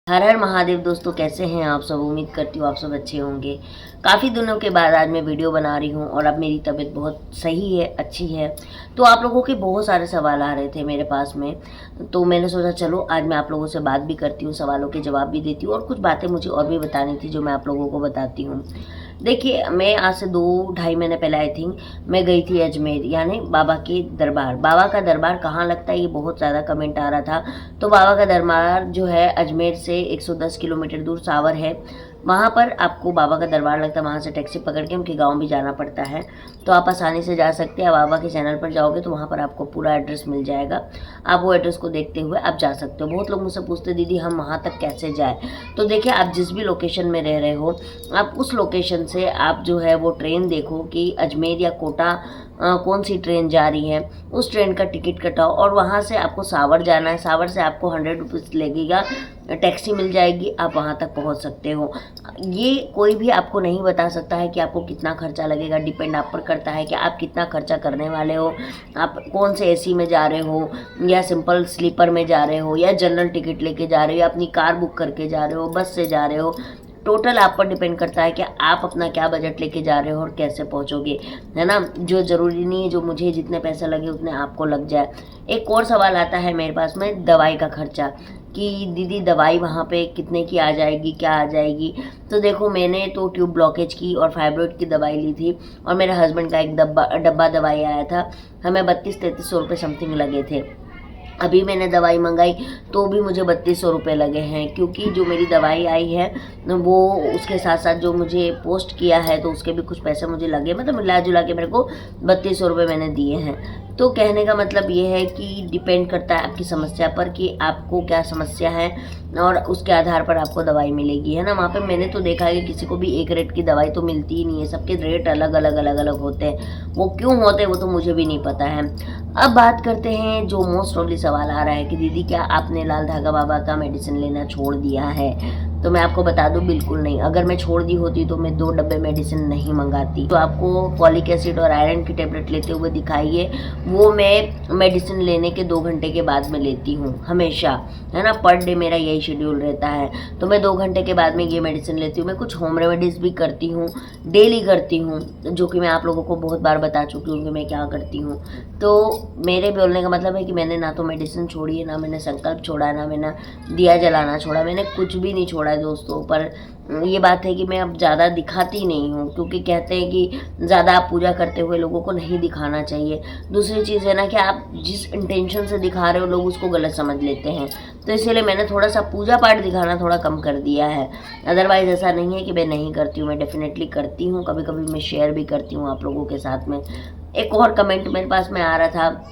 हर हर महादेव दोस्तों, कैसे हैं आप सब। उम्मीद करती हूँ आप सब अच्छे होंगे। काफ़ी दिनों के बाद आज मैं वीडियो बना रही हूँ और अब मेरी तबीयत बहुत सही है, अच्छी है। तो आप लोगों के बहुत सारे सवाल आ रहे थे मेरे पास में, तो मैंने सोचा चलो आज मैं आप लोगों से बात भी करती हूँ, सवालों के जवाब भी देती हूँ और कुछ बातें मुझे और भी बतानी थी जो मैं आप लोगों को बताती हूँ। देखिए, मैं आज से 2-2.5 महीने पहले आई थिंक मैं गई थी अजमेर, यानी बाबा के दरबार। बाबा का दरबार कहाँ लगता है ये बहुत ज़्यादा कमेंट आ रहा था। तो बाबा का दरबार जो है अजमेर से 110 किलोमीटर दूर सावर है, वहाँ पर आपको बाबा का दरबार लगता है। वहाँ से टैक्सी पकड़ के उनके गांव भी जाना पड़ता है, तो आप आसानी से जा सकते हैं। बाबा के चैनल पर जाओगे तो वहाँ पर आपको पूरा एड्रेस मिल जाएगा, आप वो एड्रेस को देखते हुए आप जा सकते हो। बहुत लोग मुझसे पूछते दीदी हम वहाँ तक कैसे जाए। तो देखिए, आप जिस भी लोकेशन में रह रहे हो, आप उस लोकेशन से आप जो है वो ट्रेन देखो कि अजमेर या कोटा कौन सी ट्रेन जा रही है, उस ट्रेन का टिकट कटाओ और वहाँ से आपको सावर जाना है। सावर से आपको 100 रुपीज़ लगेगा, टैक्सी मिल जाएगी, आप वहाँ तक पहुँच सकते हो। ये कोई भी आपको नहीं बता सकता है कि आपको कितना खर्चा लगेगा, डिपेंड आप पर करता है कि आप कितना खर्चा करने वाले हो। आप कौन से एसी में जा रहे हो, या सिंपल स्लीपर में जा रहे हो, या जनरल टिकट लेके जा रहे हो, या अपनी कार बुक करके जा रहे हो, बस से जा रहे हो। टोटल आप पर डिपेंड करता है कि आप अपना क्या बजट लेके जा रहे हो और कैसे पहुंचोगे, है ना। जो ज़रूरी नहीं है जो मुझे जितने पैसे लगे उतने आपको लग जाए। एक और सवाल आता है मेरे पास में, दवाई का खर्चा, कि दीदी दवाई वहाँ पे कितने की आ जाएगी, क्या आ जाएगी। तो देखो, मैंने तो ट्यूब ब्लॉकेज की और फाइब्रोइड की दवाई ली थी और मेरे हस्बैंड का एक डब्बा दवाई आया था। हमें 3200-3300 रुपये समथिंग लगे थे। अभी मैंने दवाई मंगाई तो भी मुझे 3200 रुपये लगे हैं, क्योंकि जो मेरी दवाई आई है वो उसके साथ साथ जो मुझे पोस्ट किया है तो उसके भी कुछ पैसे मुझे लगे, मतलब मिला जुला के मेरे को 3200 रुपये मैंने दिए हैं। तो कहने का मतलब ये है कि डिपेंड करता है आपकी समस्या पर कि आपको क्या समस्या है और उसके आधार पर आपको दवाई मिलेगी, है ना। वहाँ पे मैंने तो देखा है कि किसी को भी एक रेट की दवाई तो मिलती ही नहीं है, सबके रेट अलग अलग अलग अलग होते हैं। वो क्यों होते हैं वो तो मुझे भी नहीं पता है। अब बात करते हैं जो मोस्ट प्रॉब्ली सवाल आ रहा है कि दीदी क्या आपने लाल धागा बाबा का मेडिसिन लेना छोड़ दिया है। तो मैं आपको बता दूं, बिल्कुल नहीं। अगर मैं छोड़ दी होती तो मैं 2 डब्बे मेडिसिन नहीं मंगाती। तो आपको फॉलिक एसिड और आयरन की टेबलेट लेते हुए दिखाइए, वो मैं मेडिसिन लेने के 2 घंटे के बाद में लेती हूँ हमेशा, है ना। पर डे मेरा यही शेड्यूल रहता है, तो मैं 2 घंटे के बाद में ये मेडिसिन लेती हूँ। मैं कुछ होम रेमेडीज़ भी करती हूँ, डेली करती हूँ, जो कि मैं आप लोगों को बहुत बार बता चुकी हूँ कि मैं क्या करती हूँ। तो मेरे बोलने का मतलब है कि मैंने ना तो मेडिसिन छोड़ी है, ना मैंने संकल्प छोड़ा है, ना मैंने दिया जलाना छोड़ा, मैंने कुछ भी नहीं छोड़ा है दोस्तों। पर ये बात है कि मैं अब ज़्यादा दिखाती नहीं हूँ, क्योंकि कहते हैं कि ज़्यादा आप पूजा करते हुए लोगों को नहीं दिखाना चाहिए। दूसरी चीज़ है ना कि आप जिस इंटेंशन से दिखा रहे हो लोग उसको गलत समझ लेते हैं, तो इसीलिए मैंने थोड़ा सा पूजा पाठ दिखाना थोड़ा कम कर दिया है। अदरवाइज़ ऐसा नहीं है कि मैं नहीं करती हूँ, मैं डेफिनेटली करती हूँ। कभी कभी मैं शेयर भी करती हूँ आप लोगों के साथ में। एक और कमेंट मेरे पास में आ रहा था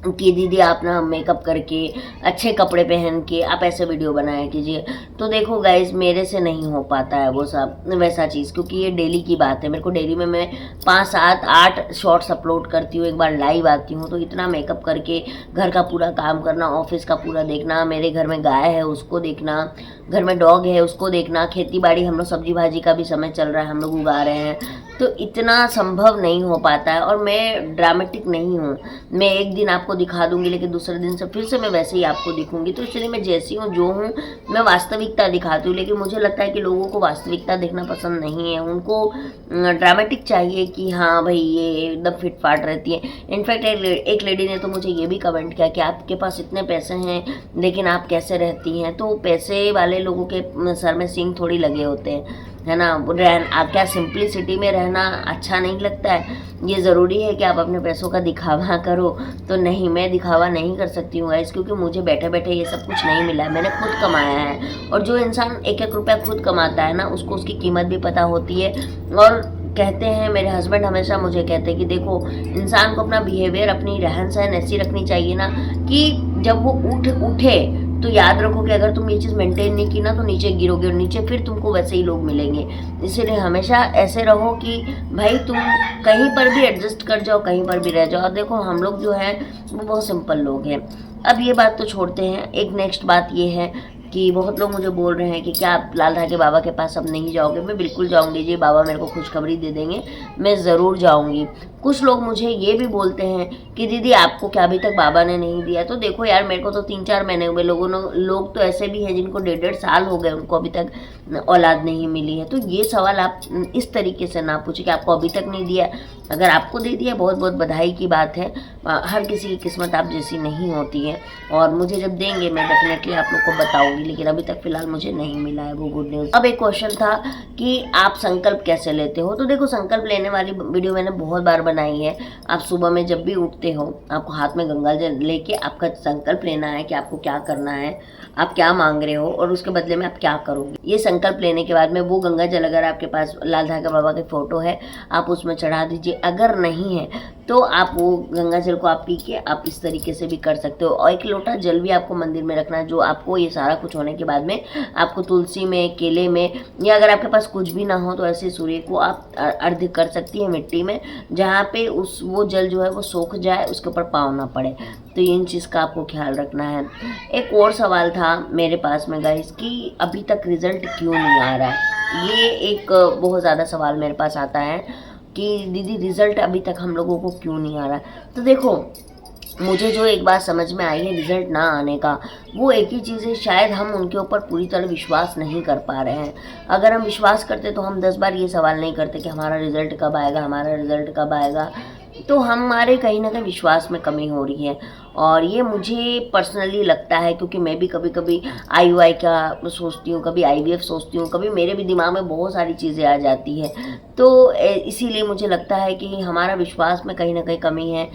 कि दीदी आप ना मेकअप करके अच्छे कपड़े पहन के आप ऐसे वीडियो बनाया कीजिए। तो देखो गाइज, मेरे से नहीं हो पाता है वो सब वैसा चीज़, क्योंकि ये डेली की बात है। मेरे को डेली में मैं 5, 7, 8 शॉर्ट्स अपलोड करती हूँ, एक बार लाइव आती हूँ। तो इतना मेकअप करके घर का पूरा काम करना, ऑफिस का पूरा देखना, मेरे घर में गाय है उसको देखना, घर में डॉग है उसको देखना, खेती बाड़ी हम लोग सब्जी भाजी का भी समय चल रहा है, हम लोग उगा रहे हैं, तो इतना संभव नहीं हो पाता है। और मैं ड्रामेटिक नहीं हूँ, मैं एक दिन आपको दिखा दूंगी लेकिन दूसरे दिन से फिर से मैं वैसे ही आपको दिखूंगी। तो इसलिए मैं जैसी हूँ जो हूँ मैं वास्तविकता दिखाती हूँ। लेकिन मुझे लगता है कि लोगों को वास्तविकता देखना पसंद नहीं है, उनको ड्रामेटिक चाहिए कि हाँ भाई ये एकदम फिट फाट रहती है। इनफैक्ट एक लेडी ने तो मुझे ये भी कमेंट किया कि आपके पास इतने पैसे हैं लेकिन आप कैसे रहती हैं। तो पैसे वाले लोगों के सर में सींग थोड़ी लगे होते हैं, है ना। क्या सिंप्लिसिटी में रहना अच्छा नहीं लगता है? ये ज़रूरी है कि आप अपने पैसों का दिखावा करो? तो नहीं, मैं दिखावा नहीं कर सकती हूँ गाइस, क्योंकि मुझे बैठे बैठे ये सब कुछ नहीं मिला है, मैंने खुद कमाया है। और जो इंसान 1-1 रुपया खुद कमाता है ना, उसको उसकी कीमत भी पता होती है। और कहते हैं, मेरे हस्बैंड हमेशा मुझे कहते हैं कि देखो, इंसान को अपना बिहेवियर, अपनी रहन सहन ऐसी रखनी चाहिए ना कि जब वो उठे तो याद रखो कि अगर तुम ये चीज़ मेंटेन नहीं की ना तो नीचे गिरोगे और नीचे फिर तुमको वैसे ही लोग मिलेंगे। इसीलिए हमेशा ऐसे रहो कि भाई तुम कहीं पर भी एडजस्ट कर जाओ, कहीं पर भी रह जाओ। और देखो, हम लोग जो है वो बहुत सिंपल लोग हैं। अब ये बात तो छोड़ते हैं, एक नेक्स्ट बात ये है कि बहुत लोग मुझे बोल रहे हैं कि क्या आप लाल धागे बाबा के पास अब नहीं जाओगे। मैं बिल्कुल जाऊंगी जी, बाबा मेरे को खुशखबरी दे देंगे, मैं ज़रूर जाऊंगी। कुछ लोग मुझे ये भी बोलते हैं कि दीदी आपको क्या अभी तक बाबा ने नहीं दिया। तो देखो यार, मेरे को तो 3-4 महीने हुए, लोग तो ऐसे भी हैं जिनको 1.5 साल हो गए, उनको अभी तक औलाद नहीं मिली है। तो ये सवाल आप इस तरीके से ना पूछे कि आपको अभी तक नहीं दिया। अगर आपको दे दिया, बहुत बहुत बधाई की बात है। हर किसी की किस्मत आप जैसी नहीं होती है, और मुझे जब देंगे मैं डेफिनेटली आप लोग को बताऊंगी, लेकिन अभी तक फिलहाल मुझे नहीं मिला है वो गुड न्यूज़। अब एक क्वेश्चन था कि आप संकल्प कैसे लेते हो। तो देखो, संकल्प लेने वाली वीडियो मैंने बहुत बार बनाई है। आप सुबह में जब भी उठते हो, आपको हाथ में गंगा जल लेके आपका संकल्प लेना है कि आपको क्या करना है, आप क्या मांग रहे हो और उसके बदले में आप क्या करोगे। ये संकल्प लेने के बाद में वो गंगा जल, अगर आपके पास लाल धागा बाबा की फ़ोटो है, आप उसमें चढ़ा दीजिए। अगर नहीं है तो आप वो गंगा जल को आप पी के आप इस तरीके से भी कर सकते हो। और 1 लोटा जल भी आपको मंदिर में रखना है, जो आपको ये सारा कुछ होने के बाद में आपको तुलसी में, केले में, या अगर आपके पास कुछ भी ना हो तो ऐसे सूर्य को आप अर्घ्य कर सकती है मिट्टी में, जहाँ पे वो जल जो है वो सूख जाए, उसके ऊपर पाँव ना पड़े। तो इन चीज़ का आपको ख्याल रखना है। एक और सवाल था मेरे पास में गाइस कि अभी तक रिजल्ट क्यों नहीं आ रहा है। ये एक बहुत ज़्यादा सवाल मेरे पास आता है कि दीदी रिज़ल्ट अभी तक हम लोगों को क्यों नहीं आ रहा है। तो देखो, मुझे जो एक बात समझ में आई है रिज़ल्ट ना आने का, वो एक ही चीज़ है, शायद हम उनके ऊपर पूरी तरह विश्वास नहीं कर पा रहे हैं। अगर हम विश्वास करते तो हम 10 बार ये सवाल नहीं करते कि हमारा रिज़ल्ट कब आएगा, हमारा रिज़ल्ट कब आएगा। तो हमारे कहीं ना कहीं विश्वास में कमी हो रही है, और ये मुझे पर्सनली लगता है, क्योंकि मैं भी कभी कभी IUI का सोचती हूँ, कभी IVF सोचती हूँ, कभी मेरे भी दिमाग में बहुत सारी चीज़ें आ जाती है। तो इसीलिए मुझे लगता है कि हमारा विश्वास में कहीं ना कहीं कमी है।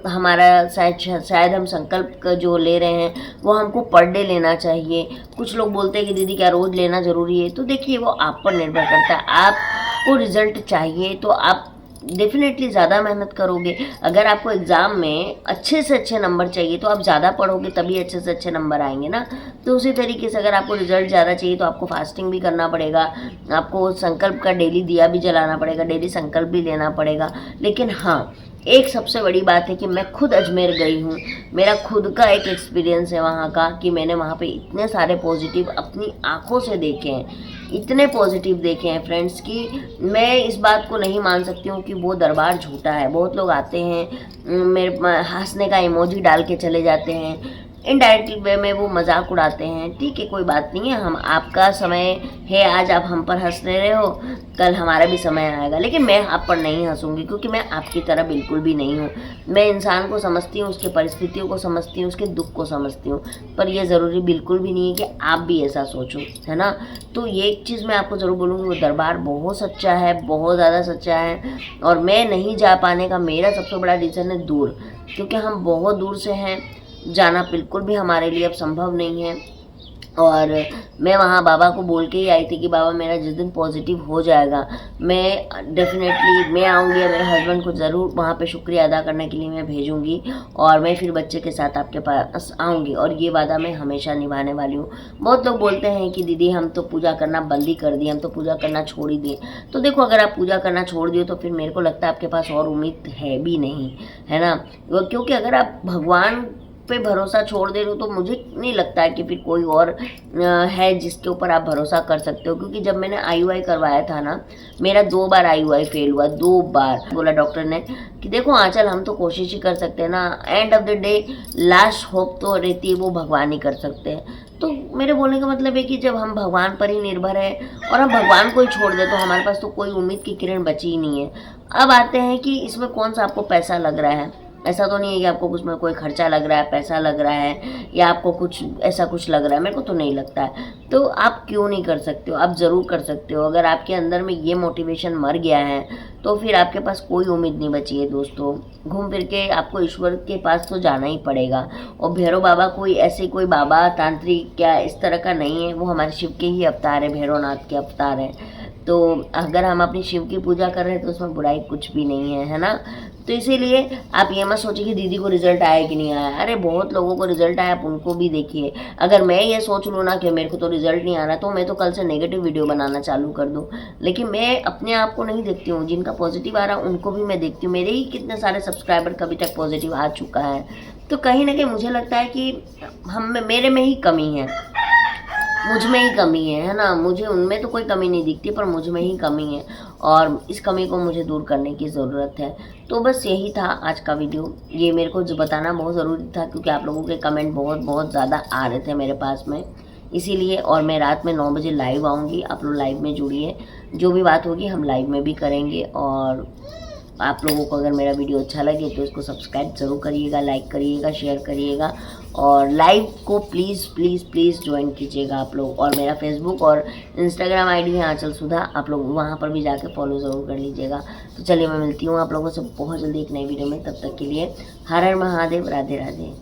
हमारा शायद हम संकल्प जो ले रहे हैं वो हमको पर डे लेना चाहिए। कुछ लोग बोलते हैं कि दीदी क्या रोज़ लेना ज़रूरी है। तो देखिए, वो आप पर निर्भर करता है। आपको रिज़ल्ट चाहिए तो आप डेफिनेटली ज़्यादा मेहनत करोगे। अगर आपको एग्ज़ाम में अच्छे से अच्छे नंबर चाहिए तो आप ज़्यादा पढ़ोगे, तभी अच्छे से अच्छे नंबर आएंगे ना। तो उसी तरीके से अगर आपको रिजल्ट ज़्यादा चाहिए तो आपको फास्टिंग भी करना पड़ेगा, आपको संकल्प का डेली दिया भी जलाना पड़ेगा, डेली संकल्प भी लेना पड़ेगा। लेकिन हाँ, एक सबसे बड़ी बात है कि मैं खुद अजमेर गई हूँ, मेरा खुद का एक एक्सपीरियंस है वहाँ का, कि मैंने वहाँ पे इतने सारे पॉजिटिव अपनी आँखों से देखे हैं, इतने पॉजिटिव देखे हैं फ्रेंड्स, कि मैं इस बात को नहीं मान सकती हूँ कि वो दरबार झूठा है। बहुत लोग आते हैं, मेरे हंसने का इमोजी डाल के चले जाते हैं, इनडायरेक्टली वे में वो मजाक उड़ाते हैं। ठीक है, कोई बात नहीं है, हम आपका समय है, आज आप हम पर हंस रहे हो, कल हमारा भी समय आएगा। लेकिन मैं आप पर नहीं हंसूंगी, क्योंकि मैं आपकी तरह बिल्कुल भी नहीं हूँ। मैं इंसान को समझती हूँ, उसके परिस्थितियों को समझती हूँ, उसके दुख को समझती हूँ, पर यह ज़रूरी बिल्कुल भी नहीं है कि आप भी ऐसा सोचो, है ना। तो ये एक चीज़ मैं आपको ज़रूर बोलूँगी, वो दरबार बहुत सच्चा है, बहुत ज़्यादा सच्चा है। और मैं नहीं जा पाने का मेरा सबसे बड़ा रीज़न है दूर, क्योंकि हम बहुत दूर से हैं, जाना बिल्कुल भी हमारे लिए अब संभव नहीं है। और मैं वहाँ बाबा को बोल के ही आई थी कि बाबा मेरा जिस दिन पॉजिटिव हो जाएगा मैं डेफिनेटली मैं आऊँगी, मेरे हस्बैंड को ज़रूर वहाँ पे शुक्रिया अदा करने के लिए मैं भेजूँगी, और मैं फिर बच्चे के साथ आपके पास आऊँगी, और ये वादा मैं हमेशा निभाने वाली हूँ। बहुत लोग बोलते हैं कि दीदी हम तो पूजा करना बंद ही कर दिए, हम तो पूजा करना छोड़ ही दिए। तो देखो, अगर आप पूजा करना छोड़ दिए तो फिर मेरे को लगता है आपके पास और उम्मीद है भी नहीं, है ना। क्योंकि अगर आप भगवान पे भरोसा छोड़ दे रहे हो तो मुझे नहीं लगता है कि फिर कोई और है जिसके ऊपर आप भरोसा कर सकते हो। क्योंकि जब मैंने IUI करवाया था ना, मेरा 2 बार IUI फेल हुआ, 2 बार। बोला डॉक्टर ने कि देखो आंचल, हम तो कोशिश ही कर सकते हैं ना, end of the day last hope तो रहती है वो भगवान ही कर सकते हैं। तो मेरे बोलने का मतलब है कि जब हम भगवान पर ही निर्भर है और हम भगवान को ही छोड़ दे तो हमारे पास तो कोई उम्मीद की किरण बची ही नहीं है। अब आते हैं कि इसमें कौन सा आपको पैसा लग रहा है। ऐसा तो नहीं है कि आपको उसमें कोई खर्चा लग रहा है, पैसा लग रहा है, या आपको कुछ ऐसा कुछ लग रहा है, मेरे को तो नहीं लगता है। तो आप क्यों नहीं कर सकते हो? आप ज़रूर कर सकते हो। अगर आपके अंदर में ये मोटिवेशन मर गया है तो फिर आपके पास कोई उम्मीद नहीं बची है दोस्तों। घूम फिर के आपको ईश्वर के पास तो जाना ही पड़ेगा। और भैरव बाबा कोई ऐसे कोई बाबा तांत्रिक या इस तरह का नहीं है, वो हमारे शिव के ही अवतार है, भैरवनाथ के अवतार है। तो अगर हम अपनी शिव की पूजा कर रहे हैं तो उसमें बुराई कुछ भी नहीं है, है ना। तो इसीलिए आप ये मत सोचिए कि दीदी को रिजल्ट आया कि नहीं आया। अरे बहुत लोगों को रिजल्ट आया, आप उनको भी देखिए। अगर मैं ये सोच लूँ ना कि मेरे को तो रिजल्ट नहीं आ रहा, तो मैं तो कल से नेगेटिव वीडियो बनाना चालू कर दूँ। लेकिन मैं अपने आप को नहीं देखती हूँ, जिनका पॉजिटिव आ रहा उनको भी मैं देखती हूँ। मेरे ही कितने सारे सब्सक्राइबर कभी तक पॉजिटिव आ चुका है। तो कहीं ना कहीं मुझे लगता है कि मेरे में ही कमी है। मुझ में ही कमी है ना? मुझे उनमें तो कोई कमी नहीं दिखती, पर मुझ में ही कमी है और इस कमी को मुझे दूर करने की ज़रूरत है। तो बस यही था आज का वीडियो। ये मेरे को जो बताना बहुत ज़रूरी था, क्योंकि आप लोगों के कमेंट बहुत ज़्यादा आ रहे थे मेरे पास में, इसीलिए। और मैं रात में 9 बजे लाइव आऊँगी, आप लोग लाइव में जुड़िए। जो भी बात होगी हम लाइव में भी करेंगे। और आप लोगों को अगर मेरा वीडियो अच्छा लगे तो इसको सब्सक्राइब ज़रूर करिएगा, लाइक करिएगा, शेयर करिएगा और लाइव को प्लीज़ प्लीज़ प्लीज़ ज्वाइन कीजिएगा आप लोग। और मेरा फेसबुक और इंस्टाग्राम आईडी है आंचल सुधा, आप लोग वहाँ पर भी जाके फॉलो ज़रूर कर लीजिएगा। तो चलिए मैं मिलती हूँ आप लोगों से बहुत जल्दी एक नई वीडियो में। तब तक के लिए हर हर महादेव, राधे राधे।